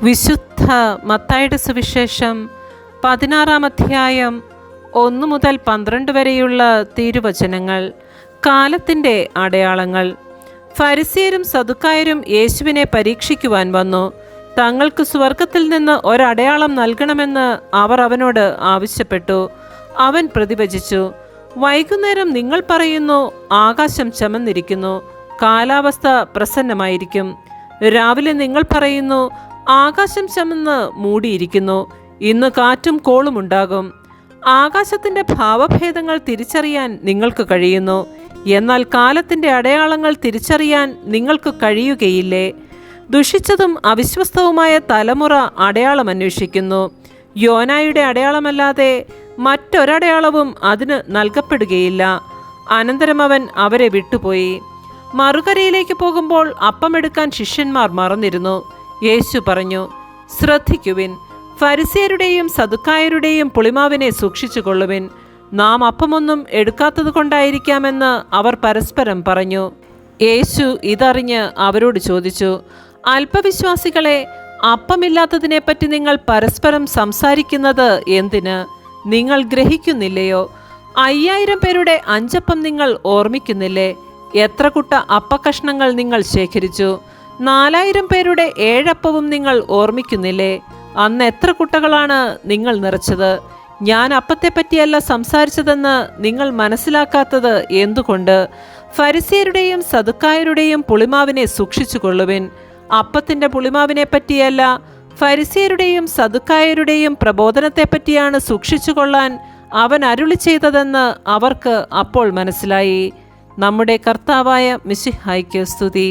വിശുദ്ധ മത്തായിയുടെ സുവിശേഷം 16-ാം അധ്യായം 1 മുതൽ 12 വരെയുള്ള തിരുവചനങ്ങൾ. കാലത്തിൻ്റെ അടയാളങ്ങൾ. ഫരിസേയരും സദുക്കായരും യേശുവിനെ പരീക്ഷിക്കുവാൻ വന്നു. തങ്ങൾക്ക് സ്വർഗത്തിൽ നിന്ന് ഒരടയാളം നൽകണമെന്ന് അവർ അവനോട് ആവശ്യപ്പെട്ടു. അവൻ പ്രതിവചിച്ചു, വൈകുന്നേരം നിങ്ങൾ പറയുന്നു, ആകാശം ചമന്നിരിക്കുന്നു, കാലാവസ്ഥ പ്രസന്നമായിരിക്കും. രാവിലെ നിങ്ങൾ പറയുന്നു, ആകാശം ചമന്ന് മൂടിയിരിക്കുന്നു, ഇന്ന് കാറ്റും കോളും ഉണ്ടാകും. ആകാശത്തിൻ്റെ ഭാവഭേദങ്ങൾ തിരിച്ചറിയാൻ നിങ്ങൾക്ക് കഴിയുന്നു, എന്നാൽ കാലത്തിൻ്റെ അടയാളങ്ങൾ തിരിച്ചറിയാൻ നിങ്ങൾക്ക് കഴിയുകയില്ലേ? ദുഷിച്ചതും അവിശ്വസ്തവുമായ തലമുറ അടയാളം അന്വേഷിക്കുന്നു. യോനായുടെ അടയാളമല്ലാതെ മറ്റൊരടയാളവും അതിന് നൽകപ്പെടുകയില്ല. അനന്തരം അവൻ അവരെ വിട്ടുപോയി. മറുകരയിലേക്ക് പോകുമ്പോൾ അപ്പമെടുക്കാൻ ശിഷ്യന്മാർ മറന്നിരുന്നു. യേശു പറഞ്ഞു, ശ്രദ്ധിക്കുവിൻ, ഫരിസേയരുടെയും സദുക്കായരുടെയും പുളിമാവിനെ സൂക്ഷിച്ചു കൊള്ളുവിൻ. നാം അപ്പമൊന്നും എടുക്കാത്തത് കൊണ്ടായിരിക്കാമെന്ന് അവർ പരസ്പരം പറഞ്ഞു. യേശു ഇതറിഞ്ഞ് അവരോട് ചോദിച്ചു, അല്പവിശ്വാസികളെ, അപ്പമില്ലാത്തതിനെപ്പറ്റി നിങ്ങൾ പരസ്പരം സംസാരിക്കുന്നത് എന്തിന്? നിങ്ങൾ ഗ്രഹിക്കുന്നില്ലയോ? 5000 പേരുടെ 5 അപ്പം നിങ്ങൾ ഓർമ്മിക്കുന്നില്ലേ? എത്ര കുട്ട അപ്പക്കഷ്ണങ്ങൾ നിങ്ങൾ ശേഖരിച്ചു? 4000 പേരുടെ 7 അപ്പവും നിങ്ങൾ ഓർമ്മിക്കുന്നില്ലേ? അന്ന് എത്ര കുട്ടകളാണ് നിങ്ങൾ നിറച്ചത്? ഞാൻ അപ്പത്തെപ്പറ്റിയല്ല സംസാരിച്ചതെന്ന് നിങ്ങൾ മനസ്സിലാക്കാത്തത് എന്തുകൊണ്ട്? ഫരിസേയരുടെയും സദുക്കായരുടെയും പുളിമാവിനെ സൂക്ഷിച്ചു കൊള്ളുവിൻ. അപ്പത്തിൻ്റെ പുളിമാവിനെ പറ്റിയല്ല, ഫരിസേയരുടെയും സദുക്കായരുടെയും പ്രബോധനത്തെപ്പറ്റിയാണ് സൂക്ഷിച്ചു കൊള്ളാൻ അവൻ അരുളി ചെയ്തതെന്ന് അവർക്ക് അപ്പോൾ മനസ്സിലായി. നമ്മുടെ കർത്താവായ മിശിഹായ്ക്ക് സ്തുതി.